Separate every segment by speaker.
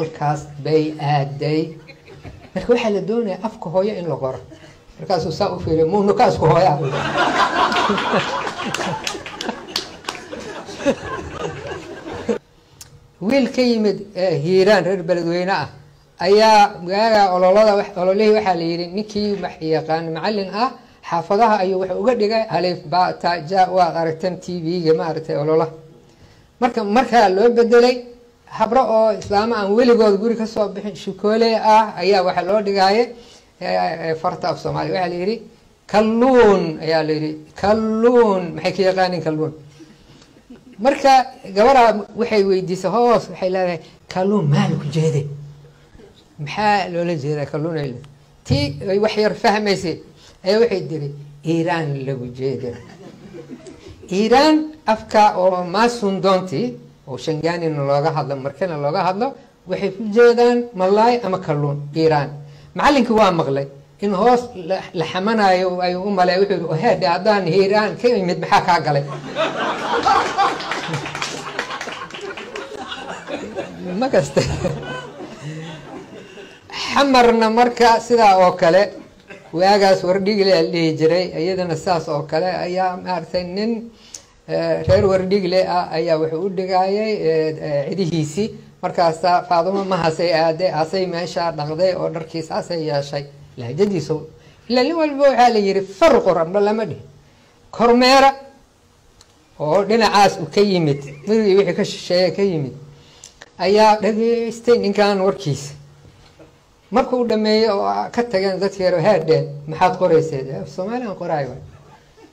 Speaker 1: halkaas bay aaday marka waxa la doonayaa afka hooyo in la qoro markaas uu saa u fiiriyo muu nukaas ku hooyaa wiil ka yimid hiiraan reer beledweyne ah ayaa magaaga ololihii waxaa la yidhi ninkii yaqaan macallin ah xaafadaha ayuu wuxuu uga dhigay alif ba ta ja waad aragteen tv-ga maaragtay ololaha markaa loo bedelay habro oo islaama aan weligood guri ka soo bixin shukoole ah ayaa waxaa loo dhigaaye farta af soomaaliya waxaa la yidhi kalluun ayaa la yidhi kalluun maxay ka yaqaanin kalluun marka gabadha waxay weydiisay hoos waxay leedahay kalluun maal ku jeede maxaa loola jeedaa kalluun ay tii ay wax yar fahmaysay ayaa waxay tiri iiraan lagu jeeda iiraan afka oo maasun doontii oo shangaanina looga hadlo markana looga hadlo waxay ku jeedaan malaay ama kalluun iiraan macallinka waa maqlay in hoos la xamanayo ay u malay wuxuu yidhi heedhe haddaan iiraan ka imid maxaa kaa galay ma kaste xamarna marka sidaa oo kale waagaas wardhigle la dhihi jiray iyadana saas oo kale ayaa maaragtay nin reer wardhigle ah ayaa wuxuu u dhigayay cidihiisii markaasa faadumo mahasay aaday asay meeshaa dhaqday oo dharkiis asay yeeshay lahjadiisa ila nin walba waxaa la yihi farquramba lama dhihi kormeera oo dhinacaas u ka yimid mirigii wixii ka shisheeye ka yimid ayaa dhageystay ninkan warkiisa markuu dhameeyey oo ka tageen dadkeero haadheen maxaad qorayseed soomaaliyan qoraayo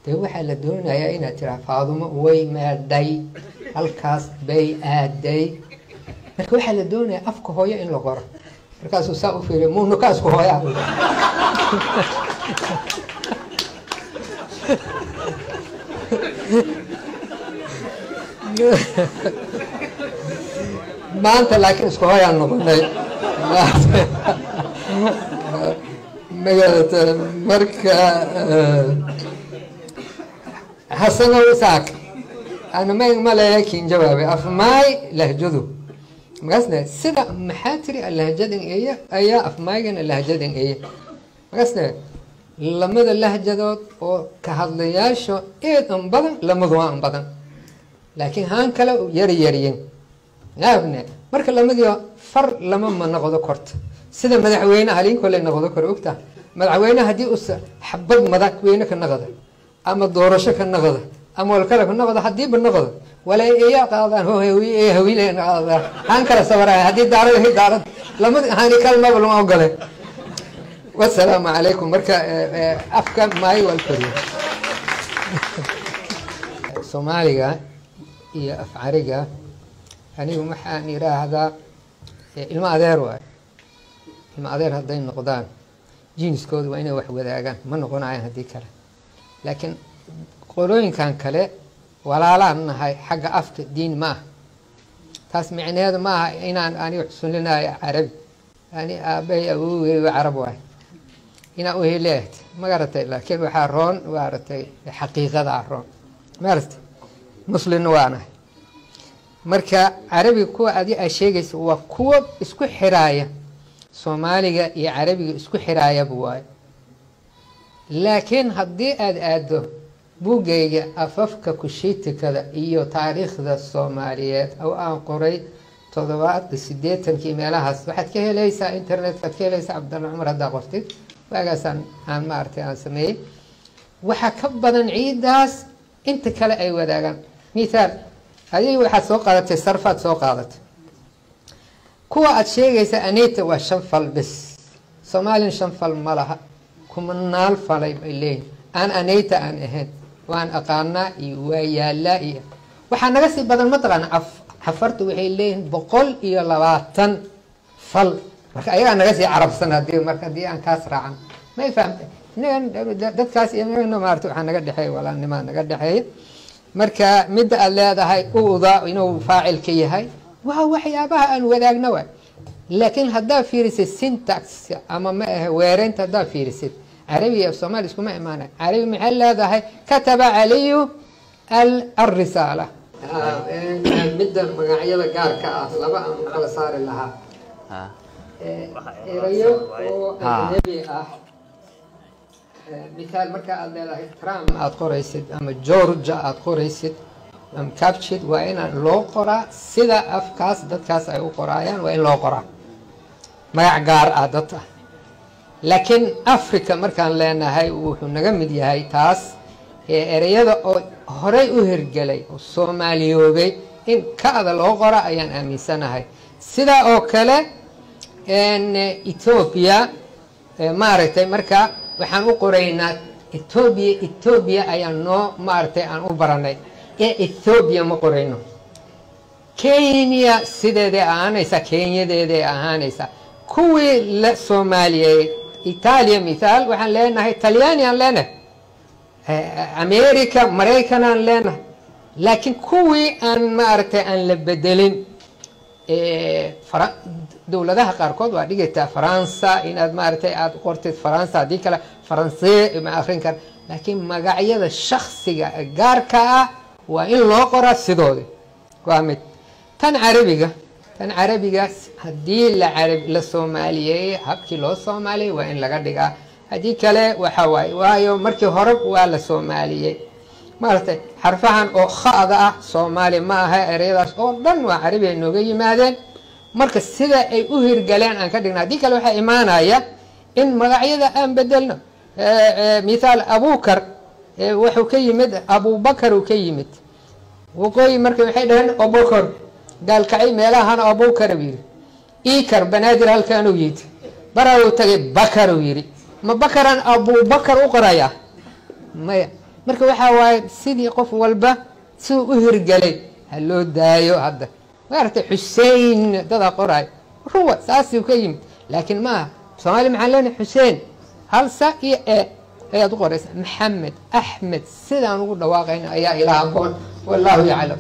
Speaker 1: dee waxaa la doonayaa inaad tiraa faadumo way meedhay halkaas bay aaday marka waxaa la doonayaa afka hooyo in la qoro markaasuu saa u fiiriyo muu nukaas ku hooyaa maanta laakiin isku hooyaan noqonay magarata marka hasano isaaq ana ma leeyahay kiin jawaabay afmaay lahjadu magasna sida maxaa tiri lahjadan eeya ayaa afmaaygan lahjadan eeya magasna lamada lahjadood oo ka hadlayaasho eed an badan lamadu waa an badan laakiin haan kale yariyariyin yaabne marka lamadii far lama ma noqdo korta sida madaxweyne halin kale noqdo kor ogta madaxweyne hadii uu xabad madaxweyne ka noqdo ama doorasho ka noqdo ama wal kale ka noqdo hadii ba noqdo wala ay qaadaan hawiyeen qaadaan han kala sabaray hadii daarad lama hani kalma lama ogolay wassalaamu calaykum marka afka maay wal kariyo Soomaaliga iyo afcariga anigu maxaan yiraahdaa ilma adeer waay ilma adeer hadday noqdaan jiiniskoodu waa inay wax wadaagaan ma noqonayaan haddii kale laakiin qolooyinkan kale walaalaan nahay xagga afka diin ma ah taas micneheedu ma aha inaan aniga xusunlinayo carabi ani aabbahay awowgay waa carab waay inaan u heleeht ma garatay laakiin waxaa roon waaratay xaqiiqada roon maaragtay muslimna waa nahay marka carabiga kuwa adi ay sheegaysa waa kuwa isku xiraaya Soomaaliga iyo carabiga isku xiraaya buwaay laakiin haddii aad aado buugayga afafka kushiitikada iyo taariikhda Soomaaliyeed oo aan qoray 78 meelahaas waxaad ka helaysaa internet-ka ka helaysaa Cabdalla Cumar hadda qortid waagaas aan maartay aan sameeyay waxa ka badan ciidaas inta kale ay wadaagaan misaal hadii waxaad soo qaadatay sarfaad soo qaadatay kuwa aad sheegaysa anayta waa 5 fal bis Soomaalian 5 fal ma laha kuma naal falay bay leeyihiin aan anayta aan ahayn waan aqaanaa iyo waa yaallaa iyo waxaa naga sii badan mataqaan xafartu waxay leeyihiin 120 fal marka ayagaa naga sii carabsan haddii aan kaas raacan may fahamtay dadkaas iyo maarta waxaa naga dhexeeya walaalnimaa naga dhexeeya marka midda aad leedahay uuda inuu faacilka yahay waa waxyaabaha aan wadaagna waay laakiin haddaa fiirisid syntax ama ma ah weereynta haddaa fiirisid carabiga iyo Soomaali iskuma imaanay carabi maxay leedahay kataba caliyu الرسالة midda magacyada gaarka ah laba aan kala saari lahaa erayo oo ajnabi ah مثال marka aad leedahay Trump aad qoraysid ama Georgia aad qoraysid am captured waa in loo qoraa sida afkaas dadkaas ay u qorayaan waa in loo qoraa magac gaar ah dadka laakiin Afrika markaan leenahay wuxuu naga mid yahay taas erayada oo horey u hirgalay oo Soomaaliyoobay in kaada loo qora ayaan aaminsanahay sida oo kale Ethiopia maaragtay marka waxaan u qoraynaa Ethiopia ayaan noo maartay aan u baranay Ethiopia ma qorayno Kenya sideeda ahaanaysa Kenyadeeda ahaanaysa kuwii la Soomaaliyeed Italia مثال waxaan leenahay Talyaani aan leenahay America Mareykan aan leenahay laakiin kuwii aan maartay aan la bedelin dowladaha qaarkood waa dhigaytaa Faransa inaad maartay aad qortid Faransa hadii kale Faransay ma akhrin kar laakiin magacyada shakhsiga gaarka ah waa in loo qoraa sidoodii waa mid tan carabiga hadii la Soomaaliyeey habkii loo Soomaaliyeey waa in laga dhigaa hadii kale waxa waayo markii hore waa la Soomaaliyeey maartay xarfahan oo khaada ah Soomaali ma aha ereyadaas oo dhan waa carabi ay nooga yimaadeen marka sida ay u hirgaleen aan ka dhignaa hadii kale waxa imaanaya in magacyada aan bedelno مثال أبوكر wuxuu ka yimid Abubakar uu ka yimid waqooyi markay waxay dhahan Abubakar dalkay meelahan Abubakar wiiri Ikar banaadir halkan uu yid bara uu tagay Bakar uu yiri ma Bakaran Abubakar u qoraya maya marka waxa waay sidii qof walba si u hirgalay haloo daayo hadda maartay Hussein dada qoray ruwa saasi uu ka yimid laakiin ma Soomaali maxaan leenahay Hussein hal sa iyo ayaad u qoraysaa Maxamed Axmed sidaan ugu dhawaaqayna ayaa ilaaha qoon wallahu ya'lam